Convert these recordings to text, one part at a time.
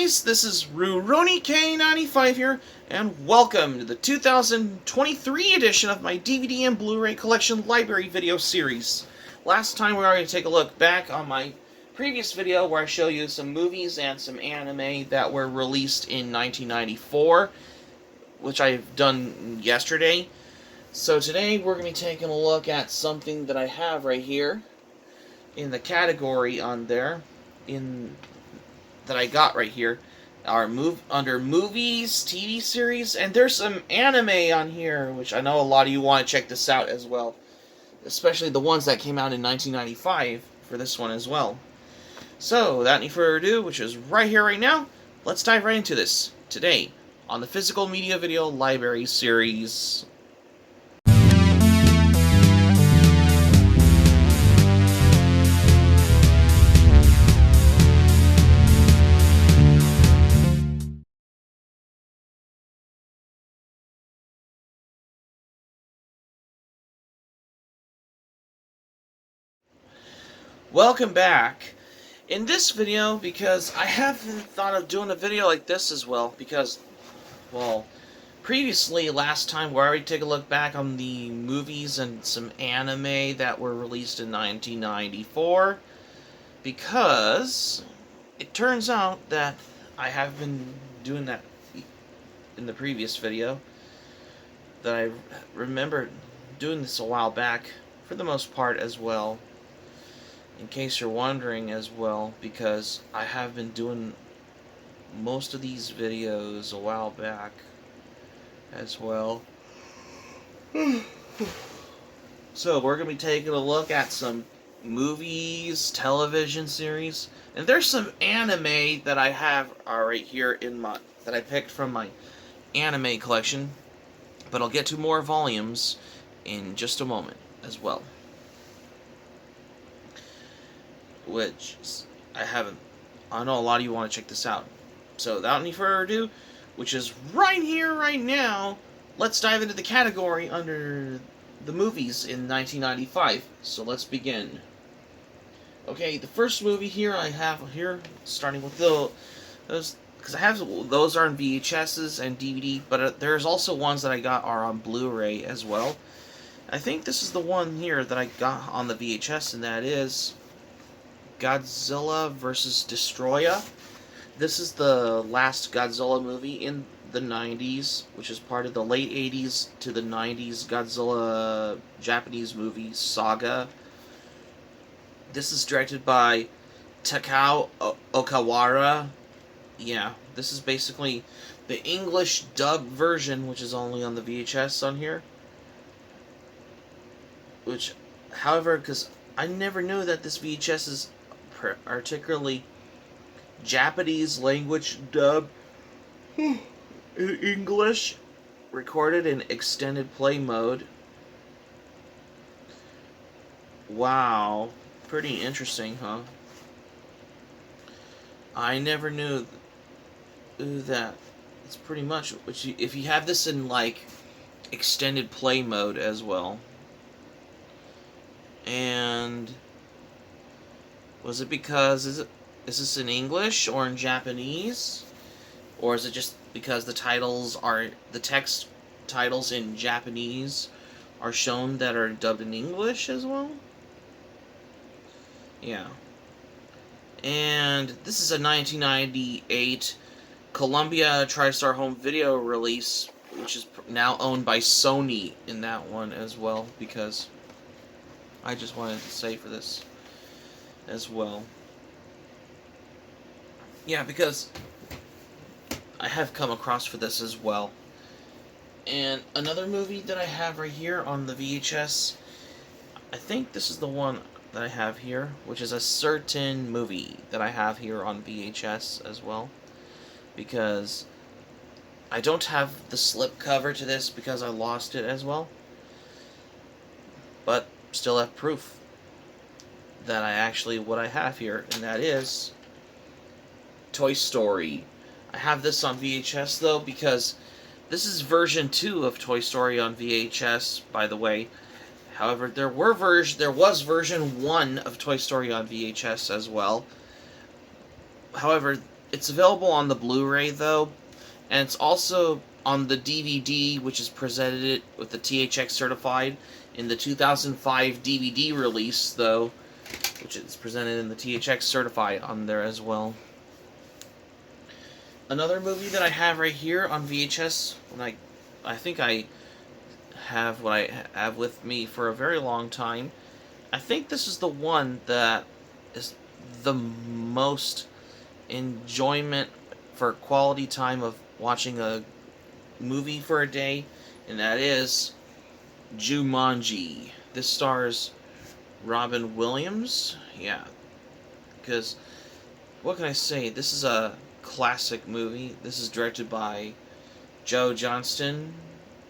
guys, this is Rurouni K95 here, and welcome to the 2023 edition of my DVD and Blu Ray Collection library video series. Last time we were going to take a look back on my previous video where I show you some movies and some anime that were released in 1994, which I've done yesterday. So today we're going to be taking a look at something that I have right here in the category on there, that I got right here, under movies, TV series, and there's some anime on here, which I know a lot of you want to check this out as well, especially the ones that came out in 1995 for this one as well. So, without any further ado, which is right here, right now, let's dive right into this today on the Physical Media Video Library series. Welcome back. In this video, because I haven't thought of doing a video like this as well, because, well, previously, last time, we already take a look back on the movies and some anime that were released in 1994, because it turns out that I have been doing that in the previous video, that I remember doing this a while back, for the most part as well. In case you're wondering as well, because I have been doing most of these videos a while back as well. So we're going to be taking a look at some movies, television series, and there's some anime that I have right here in my, that I picked from my anime collection, but I'll get to more volumes in just a moment as well. Which I know a lot of you want to check this out. So without any further ado, which is right here, right now, let's dive into the category under the movies in 1995. So let's begin. Okay, the first movie here I have here, starting with those, because I have those are on VHSs and DVD, but there's also ones that I got are on Blu-ray as well. I think this is the one here that I got on the VHS, and that is Godzilla vs. Destroya. This is the last Godzilla movie in the 90s, which is part of the late 80s to the 90s Godzilla Japanese movie saga. This is directed by Takao Okawara. Yeah, this is basically the English dub version, which is only on the VHS on here. Which, however, because I never knew that this VHS is particularly Japanese language dub in English, recorded in extended play mode. Wow, pretty interesting, huh? I never knew that. It's pretty much, which if you have this in like extended play mode as well. And was it because, is this in English or in Japanese? Or is it just because the text titles in Japanese are shown that are dubbed in English as well? Yeah. And this is a 1998 Columbia TriStar Home Video release, which is now owned by Sony in that one as well, because I just wanted to say for this as well. Yeah, because I have come across for this as well. And another movie that I have right here on the VHS, I think this is the one that I have here, which is a certain movie that I have here on VHS as well. Because I don't have the slip cover to this because I lost it as well. But still have proof that what I have here, and that is Toy Story. I have this on VHS though, because this is version 2 of Toy Story on VHS, by the way. However, there was version 1 of Toy Story on VHS as well. However, It's available on the Blu-ray though, and it's also on the DVD, which is presented with the THX certified in the 2005 DVD release though, which is presented in the THX certified on there as well. Another movie that I have right here on VHS, when I think I have what I have with me for a very long time. I think this is the one that is the most enjoyment for quality time of watching a movie for a day, and that is Jumanji. This stars Robin Williams. Yeah, because what can I say? This is a classic movie. This is directed by Joe Johnston,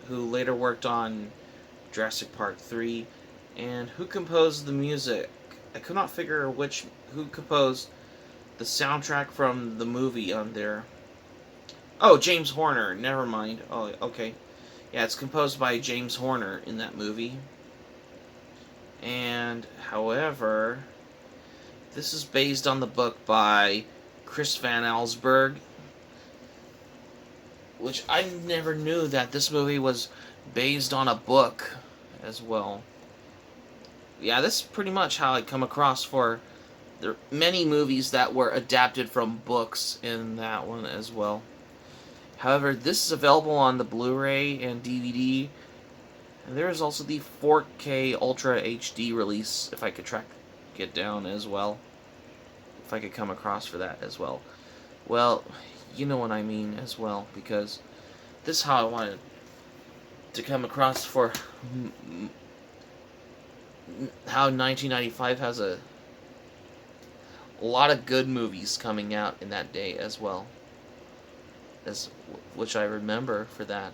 who later worked on Jurassic Park 3, and who composed the music. I could not figure who composed the soundtrack from the movie on there. Oh, James Horner. Never mind. Oh, okay. Yeah, it's composed by James Horner in that movie. And, however, this is based on the book by Chris Van Allsburg, which I never knew that this movie was based on a book as well. Yeah, this is pretty much how I come across for the many movies that were adapted from books in that one as well. However, this is available on the Blu-ray and DVD, and there is also the 4K Ultra HD release, if I could track it down as well. If I could come across for that as well. Well, you know what I mean as well, because this is how I wanted to come across for how 1995 has a lot of good movies coming out in that day as well, as which I remember for that.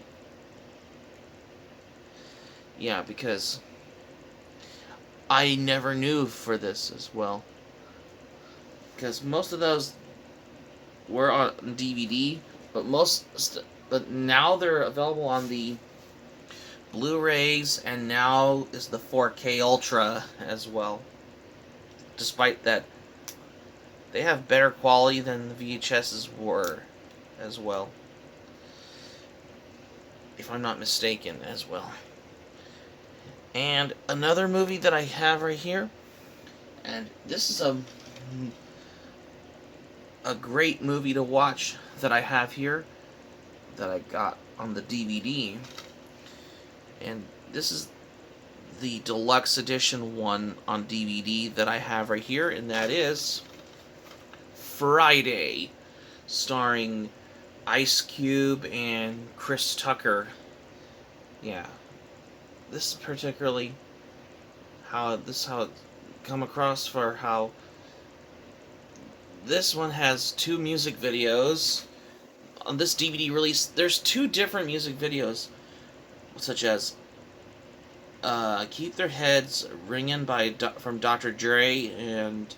Yeah, because I never knew for this as well, because most of those were on DVD, but now they're available on the Blu-rays, and now is the 4K Ultra as well. Despite that, they have better quality than the VHSs were as well, if I'm not mistaken as well. And another movie that I have right here, and this is a great movie to watch that I have here, that I got on the DVD, and this is the deluxe edition one on DVD that I have right here, and that is Friday, starring Ice Cube and Chris Tucker. Yeah, this is particularly how it come across for how this one has two music videos. On this DVD release, there's two different music videos, such as Keep Their Heads Ringin' from Dr. Dre and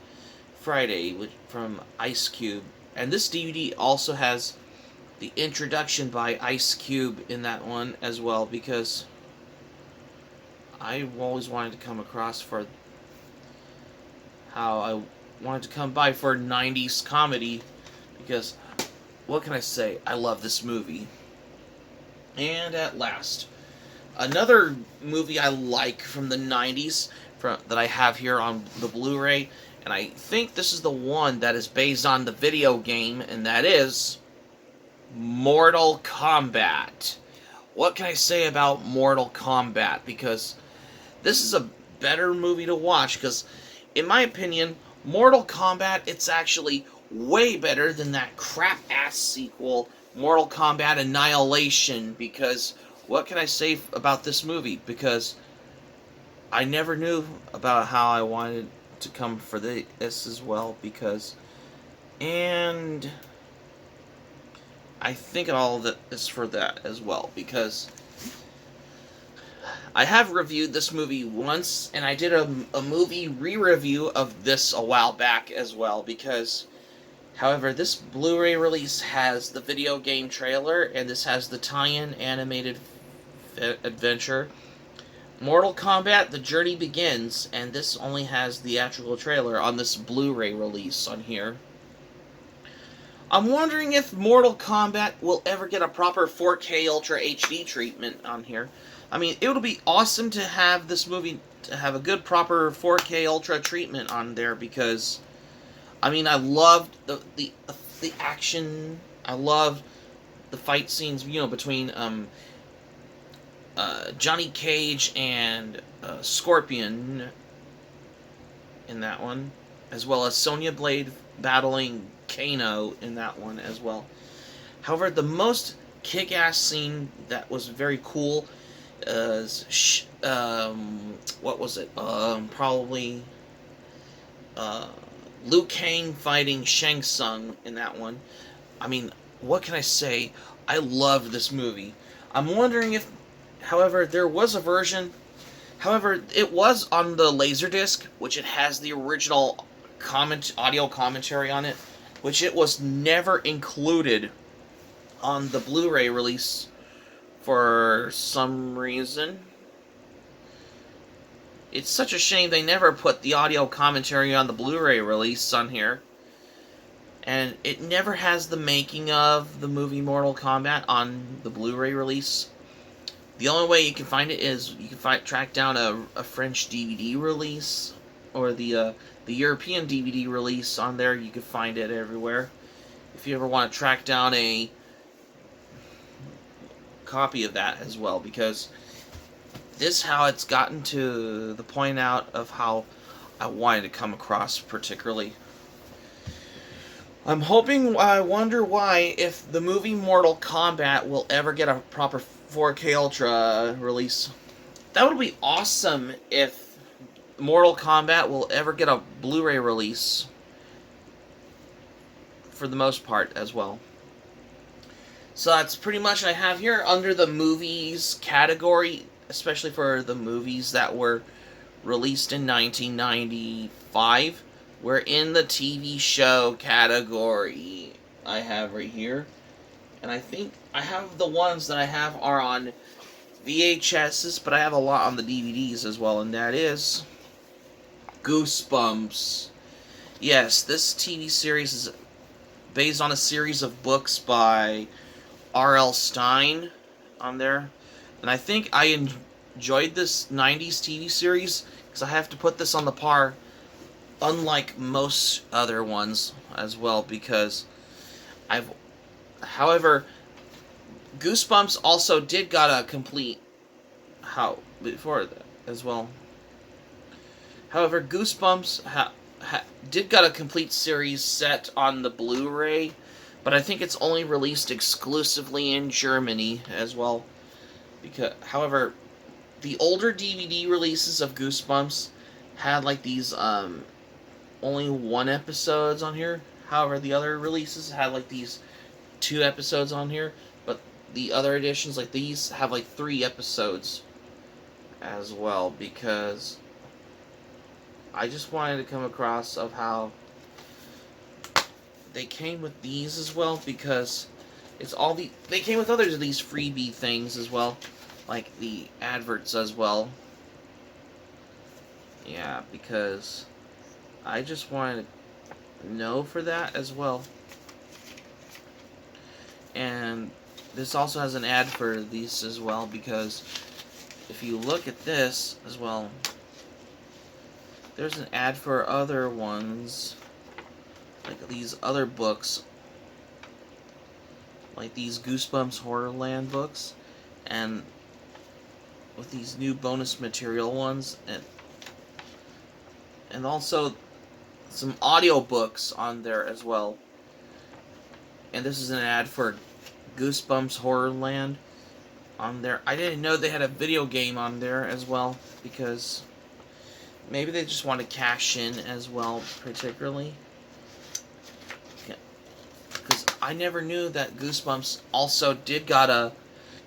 Friday from Ice Cube. And this DVD also has the introduction by Ice Cube in that one as well, because I always wanted to come across for how I wanted to come by for 90s comedy, because what can I say? I love this movie. And at last, another movie I like from the 90s that I have here on the Blu-ray, and I think this is the one that is based on the video game, and that is Mortal Kombat. What can I say about Mortal Kombat? Because this is a better movie to watch, because in my opinion, Mortal Kombat, it's actually way better than that crap-ass sequel, Mortal Kombat Annihilation, because what can I say about this movie? Because I never knew about how I wanted to come for this as well, and I think all of that is for that as well, because I have reviewed this movie once, and I did a movie re-review of this a while back as well, because, however, this Blu-ray release has the video game trailer, and this has the tie-in animated adventure. Mortal Kombat: The Journey Begins, and this only has the theatrical trailer on this Blu-ray release on here. I'm wondering if Mortal Kombat will ever get a proper 4K Ultra HD treatment on here. I mean, it would be awesome to have this movie to have a good proper 4K Ultra treatment on there because I mean, I loved the action. I loved the fight scenes, between Johnny Cage and Scorpion in that one, as well as Sonya Blade battling Kano in that one as well. However, the most kick-ass scene that was very cool is what was it? Probably uh, Liu Kang fighting Shang Tsung in that one. I mean, what can I say? I loved this movie. I'm wondering if, however, there was a version. However, it was on the Laserdisc, which it has the original audio commentary on it, which it was never included on the Blu Ray release for some reason. It's such a shame they never put the audio commentary on the Blu Ray release on here. And it never has the making of the movie Mortal Kombat on the Blu Ray release. The only way you can find it is you can track down a French DVD release or the European DVD release on there. You can find it everywhere. If you ever want to track down a copy of that as well, because this is how it's gotten to the point out of how I wanted to come across particularly. I wonder why, if the movie Mortal Kombat will ever get a proper 4K Ultra release. That would be awesome if Mortal Kombat will ever get a Blu-ray release. For the most part, as well. So that's pretty much what I have here under the movies category, especially for the movies that were released in 1995. We're in the TV show category I have right here. And I think I have the ones that I have are on VHSs, but I have a lot on the DVDs as well, and that is Goosebumps. Yes, this TV series is based on a series of books by R.L. Stine on there. And I think I enjoyed this 90s TV series because I have to put this on the par, unlike most other ones as well, because however, Goosebumps also did got a complete before that as well. However, Goosebumps did got a complete series set on the Blu-ray, but I think it's only released exclusively in Germany as well. However, the older DVD releases of Goosebumps had like these only 1 episodes on here. However, the other releases had like these 2 episodes on here, but the other editions like these have like 3 episodes as well, because I just wanted to come across of how they came with these as well, because it's all they came with others of these freebie things as well, like the adverts as well. Yeah, because I just wanted to know for that as well. And this also has an ad for these as well, because if you look at this as well, there's an ad for other ones, like these other books, like these Goosebumps Horrorland books, and with these new bonus material ones, and also some audio books on there as well. And this is an ad for Goosebumps Horrorland on there. I didn't know they had a video game on there as well, because maybe they just want to cash in as well, particularly. Because I never knew that Goosebumps also did got a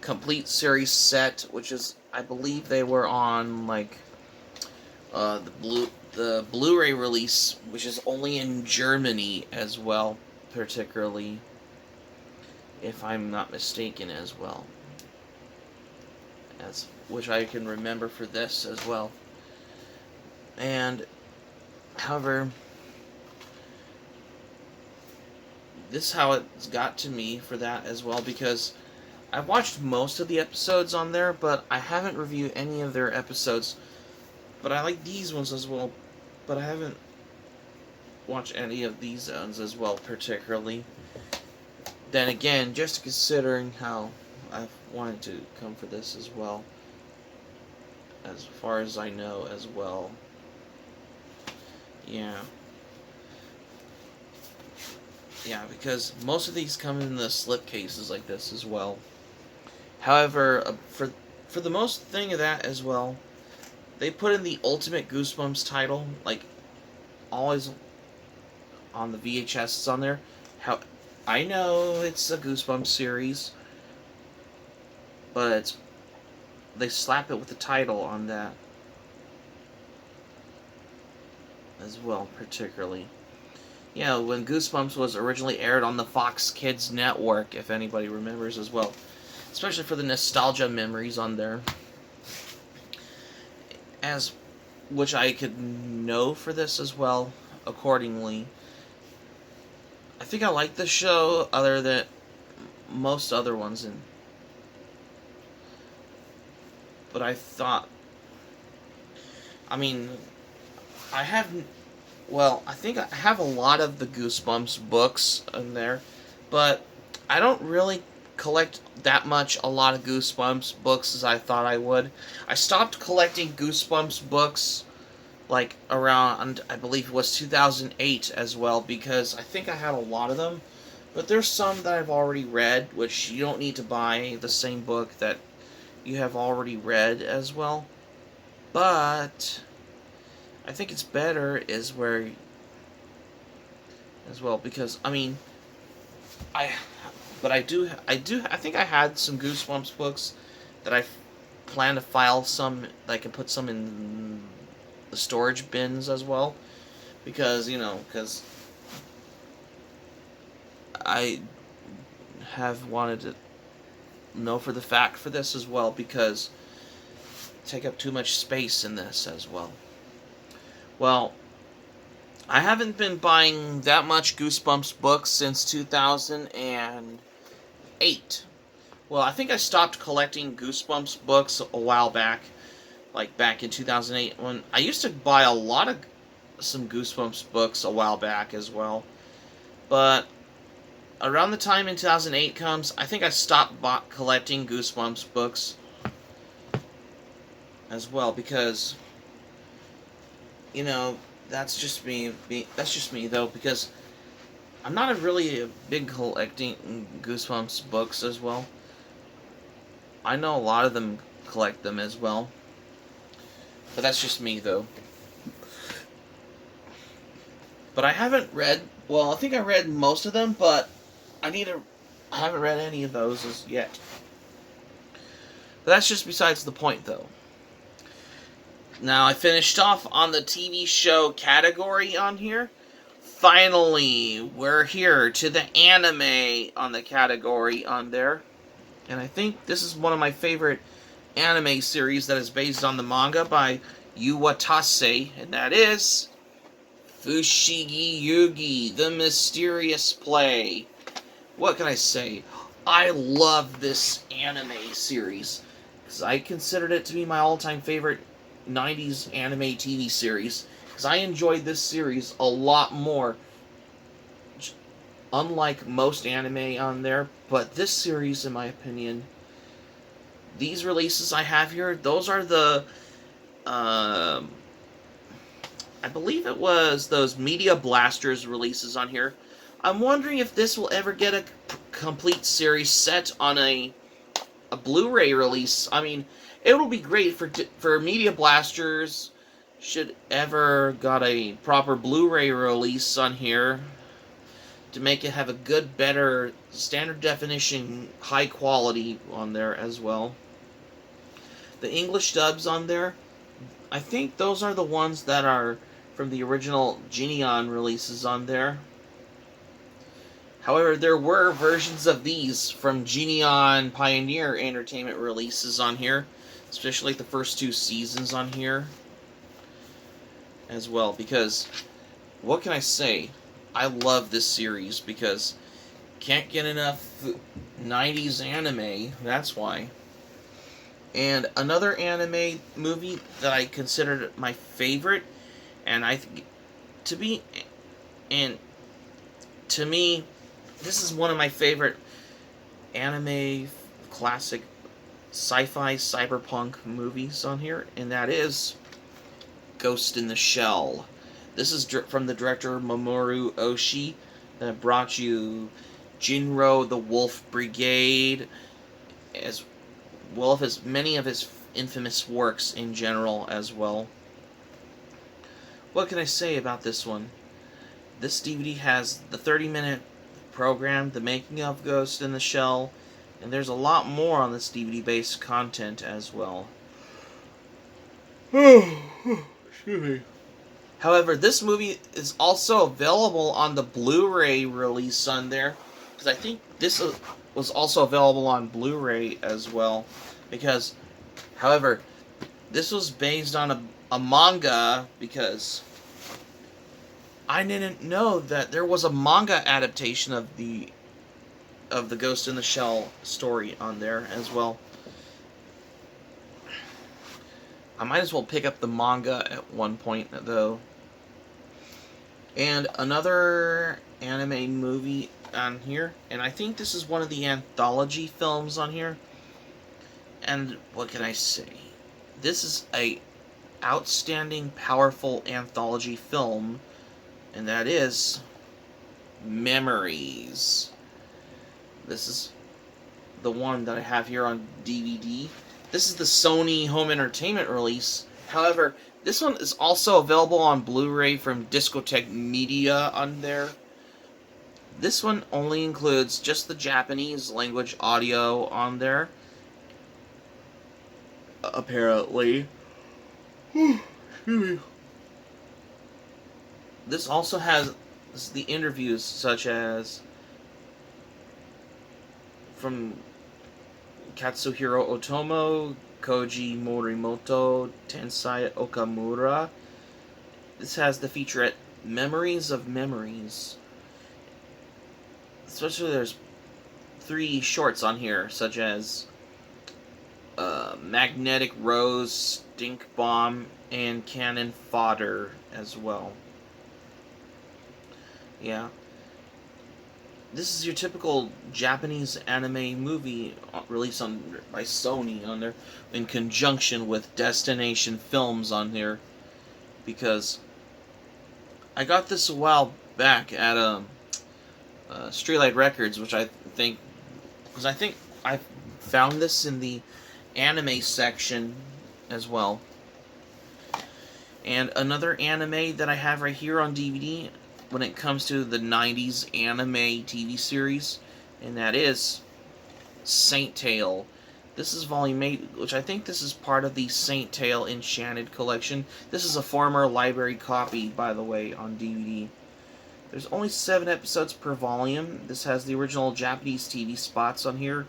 complete series set, which is, I believe they were on like the Blu-ray release, which is only in Germany as well, particularly, if I'm not mistaken as well. Which I can remember for this as well. And however, this how it's got to me for that as well, because I've watched most of the episodes on there, but I haven't reviewed any of their episodes. But I like these ones as well, but I haven't watched any of these ones as well, particularly. Then again, just considering how I've wanted to come for this as well, as far as I know as well. Yeah. Yeah, because most of these come in the slip cases like this as well. However, for the most thing of that as well, they put in the Ultimate Goosebumps title, like, always on the VHS on there. How I know it's a Goosebumps series, but they slap it with the title on that as well, particularly. Yeah, when Goosebumps was originally aired on the Fox Kids network, if anybody remembers as well. Especially for the nostalgia memories on there. As which I could know for this as well, accordingly. I think I like the show other than most other ones, but I thought, I mean, I have, well, I think I have a lot of the Goosebumps books in there, but I don't really collect that much a lot of Goosebumps books as I thought I would. I stopped collecting Goosebumps books like around, I believe it was 2008 as well, because I think I had a lot of them, but there's some that I've already read, which you don't need to buy the same book that you have already read as well. But I think it's better is where as well, because I mean, I think I had some Goosebumps books that I plan to file some, that I can put some in the storage bins as well, because because I have wanted to know for the fact for this as well, because take up too much space in this as well. Well, I haven't been buying that much Goosebumps books since 2008. Well, I think I stopped collecting Goosebumps books a while back, like back in 2008, when I used to buy a lot of some Goosebumps books a while back as well. But around the time in 2008 comes, I think I stopped collecting Goosebumps books as well, because that's just me. That's just me though, because I'm not really a big collecting Goosebumps books as well. I know a lot of them collect them as well, but that's just me though. But I haven't read. Well, I think I read most of them, but I haven't read any of those as yet. But that's just besides the point, though. Now, I finished off on the TV show category on here. Finally, we're here to the anime on the category on there. And I think this is one of my favorite anime series that is based on the manga by Yu Watase, and that is Fushigi Yugi, The Mysterious Play. What can I say? I love this anime series, because I considered it to be my all-time favorite 90s anime TV series, because I enjoyed this series a lot more, unlike most anime on there. But this series, in my opinion, these releases I have here, those are the I believe it was those Media Blasters releases on here. I'm wondering if this will ever get a complete series set on a Blu-ray release. I mean, it will be great for Media Blasters should ever got a proper Blu-ray release on here to make it have a good, better, standard definition, high quality on there as well. The English dubs on there, I think those are the ones that are from the original Geneon releases on there. However, there were versions of these from Geneon Pioneer Entertainment releases on here, especially the first 2 seasons on here as well, because what can I say? I love this series because Can't get enough 90s anime, that's why. And another anime movie that I considered my favorite, and to be, and to me, this is one of my favorite anime classic sci-fi cyberpunk movies on here, and that is Ghost in the Shell. This is from the director Mamoru Oshii that brought you Jinro the Wolf Brigade, as well as many of his infamous works in general as well. What can I say about this one? This DVD has the 30-minute program, the making of Ghost in the Shell, and there's a lot more on this DVD-based content as well. Excuse me. However, this movie is also available on the Blu-ray release on there, because I think this was also available on Blu-ray as well. Because, however, this was based on a manga, because I didn't know that there was a manga adaptation of the Ghost in the Shell story on there as well. I might as well pick up the manga at one point, though. And another anime movie on here, and I think this is one of the anthology films on here. And what can I say? This is a outstanding, powerful anthology film, and that is Memories. This is the one that I have here on DVD. This is the Sony home entertainment release. However, this one is also available on Blu-ray from Discotek Media on there. This one only includes just the Japanese language audio on there, apparently. This also has the interviews, such as from Katsuhiro Otomo, Koji Morimoto, Tensai Okamura. This has the featurette Memories of Memories. Especially there's 3 shorts on here, such as Magnetic Rose, Stink Bomb, and Cannon Fodder as well. Yeah. This is your typical Japanese anime movie released by Sony on there, in conjunction with Destination Films on here, because I got this a while back at Streetlight Records, which I think I found this in the anime section as well. And another anime that I have right here on DVD when it comes to the 90s anime TV series, and that is Saint Tail. This is Volume 8, which I think this is part of the Saint Tail Enchanted collection. This is a former library copy, by the way, on DVD. There's only 7 episodes per volume. This has the original Japanese TV spots on here,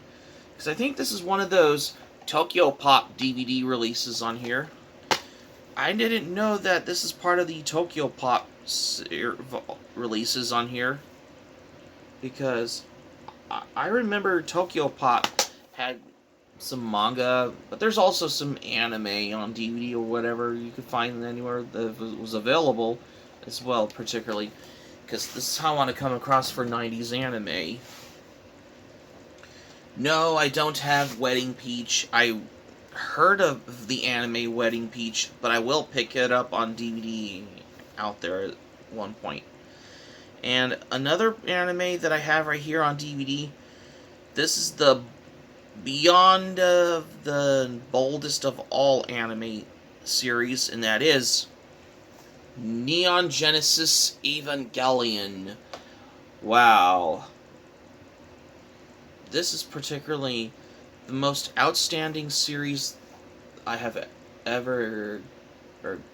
because I think this is one of those Tokyo Pop DVD releases on here. I didn't know that this is part of the Tokyo Pop releases on here, because I remember Tokyo Pop had some manga, but there's also some anime on DVD or whatever you could find anywhere that was available as well, particularly because this is how I want to come across for 90s anime. No, I don't have Wedding Peach. I heard of the anime Wedding Peach, but I will pick it up on DVD out there at one point. And another anime that I have right here on DVD, this is the beyond the boldest of all anime series, and that is Neon Genesis Evangelion. Wow. This is particularly the most outstanding series I have ever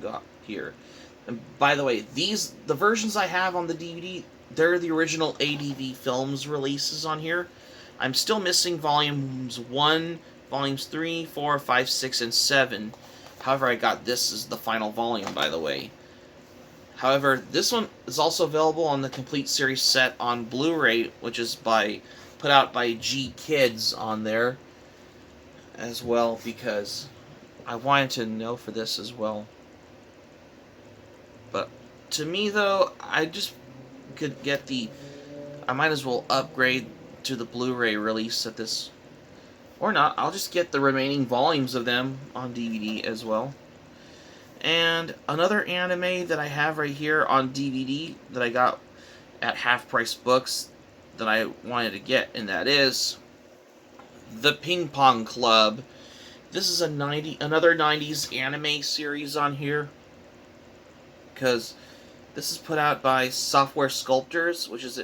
got here. And by the way, the versions I have on the DVD, they're the original ADV Films releases on here. I'm still missing volumes 1, volumes 3, 4, 5, 6, and 7. However, I got this as the final volume, by the way. However, this one is also available on the complete series set on Blu-ray, which is put out by G Kids on there as well, because I wanted to know for this as well. But to me, though, I just could get I might as well upgrade to the Blu-ray release at this, or not. I'll just get the remaining volumes of them on DVD as well. And another anime that I have right here on DVD that I got at Half Price Books that I wanted to get, and that is The Ping Pong Club. This is another 90s anime series on here, because this is put out by Software Sculptors, which is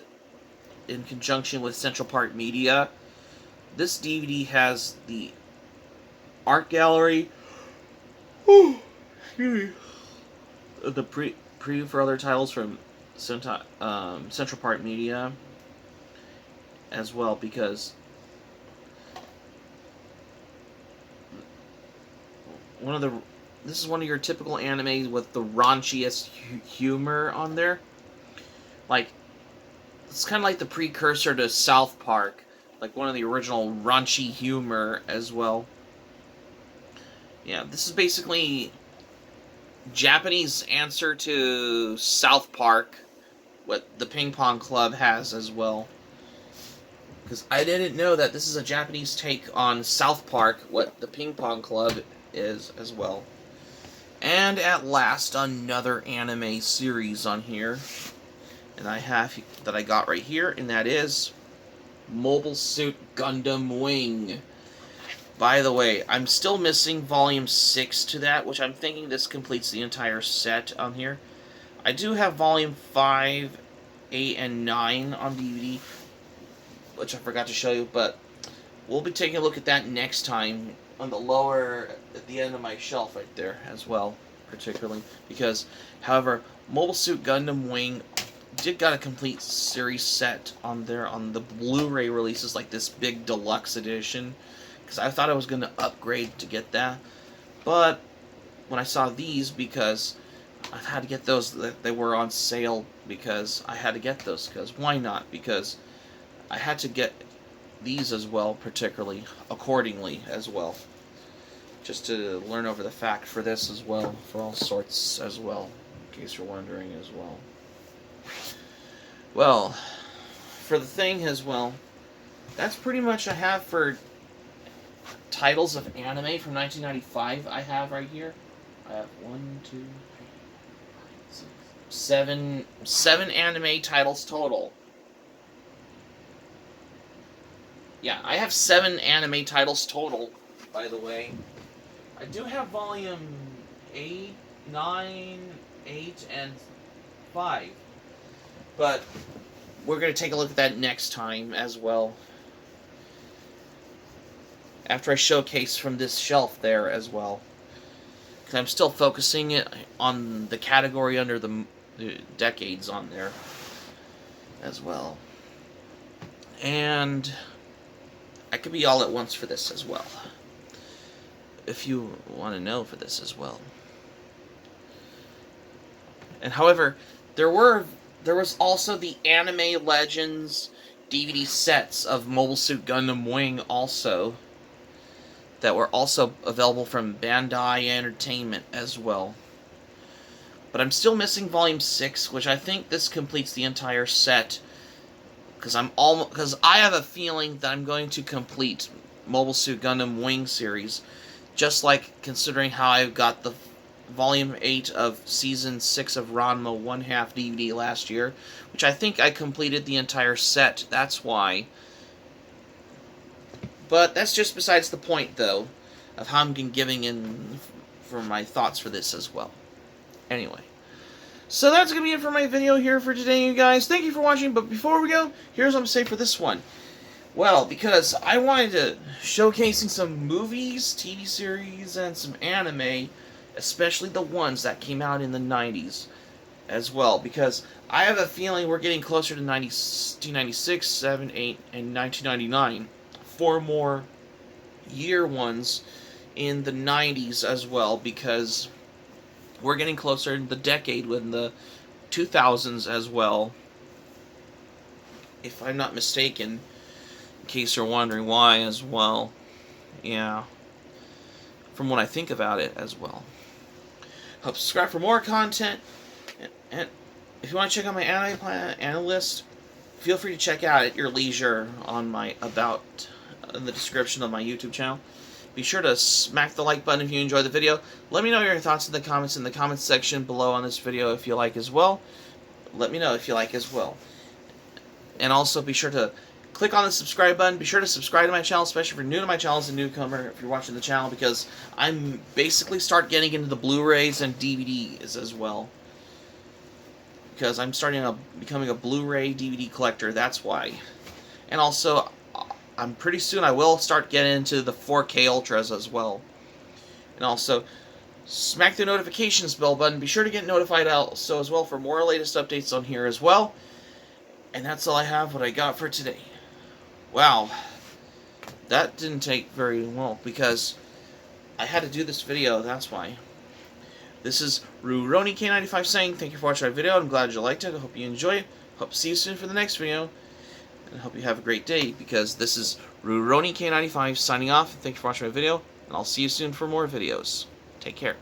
in conjunction with Central Park Media. This DVD has the art gallery, the preview for other titles from Central Park Media as well, because this is one of your typical animes with the raunchiest humor on there. Like, it's kind of like the precursor to South Park, like one of the original raunchy humor as well. Yeah, this is basically Japanese answer to South Park, what the Ping Pong Club has as well. Because I didn't know that this is a Japanese take on South Park, what the Ping Pong Club is as well. And at last, another anime series on here, and that I got right here, and that is Mobile Suit Gundam Wing. By the way, I'm still missing Volume 6 to that, which I'm thinking this completes the entire set on here. I do have Volume 5, 8, and 9 on DVD, which I forgot to show you, but we'll be taking a look at that next time on the lower, at the end of my shelf right there as well, particularly. Because, however, Mobile Suit Gundam Wing did got a complete series set on there on the Blu-ray releases, like this big deluxe edition, because I thought I was going to upgrade to get that. But when I saw these, because I had to get those, they were on sale, because I had to get those, because why not? Because I had to get these as well, particularly, accordingly as well. Just to learn over the fact for this as well, for all sorts as well, in case you're wondering as well. Well, for the thing as well, that's pretty much I have for titles of anime from 1995 I have right here. I have 1, 2, 3, 4, 5, 6, 7 anime titles total. Yeah, I have 7 anime titles total, by the way. I do have Volume 8, 9, 8, and 5. But we're going to take a look at that next time as well, after I showcase from this shelf there as well. Because I'm still focusing it on the category under the decades on there as well. And I could be all at once for this as well, if you want to know for this as well. And however, there was also the Anime Legends DVD sets of Mobile Suit Gundam Wing also, that were also available from Bandai Entertainment as well. But I'm still missing Volume 6, which I think this completes the entire set, because I have a feeling that I'm going to complete Mobile Suit Gundam Wing series, just like considering how I got the Volume 8 of Season 6 of Ranma 1/2 DVD last year, which I think I completed the entire set, that's why. But that's just besides the point, though, of how I'm giving in for my thoughts for this as well. Anyway. So that's going to be it for my video here for today, you guys. Thank you for watching, but before we go, here's what I'm saying for this one. Well, because I wanted to showcasing some movies, TV series, and some anime, especially the ones that came out in the 90s as well, because I have a feeling we're getting closer to 1996, 7, 8, and 1999. 4 more year ones in the 90s as well, because we're getting closer in the decade when the 2000s as well, if I'm not mistaken, in case you're wondering why as well. Yeah, from what I think about it as well. Hope subscribe for more content, and if you want to check out my anime plan and list, feel free to check out at your leisure on my About in the description of my YouTube channel. Be sure to smack the like button if you enjoyed the video. Let me know your thoughts in the comments section below on this video if you like as well. Let me know if you like as well. And also be sure to click on the subscribe button. Be sure to subscribe to my channel, especially if you're new to my channel as a newcomer, if you're watching the channel, because I'm basically getting into the Blu-rays and DVDs as well. Because I'm becoming a Blu-ray DVD collector, that's why. And also, I'm pretty soon I will start getting into the 4K Ultras as well. And also, smack the notifications bell button. Be sure to get notified also as well for more latest updates on here as well. And that's all I have, what I got for today. Wow, that didn't take very well because I had to do this video, that's why. This is Rurouni K95 saying thank you for watching my video. I'm glad you liked it. I hope you enjoy it. Hope to see you soon for the next video. And I hope you have a great day, because this is Rurouni K95 signing off. Thank you for watching my video, and I'll see you soon for more videos. Take care.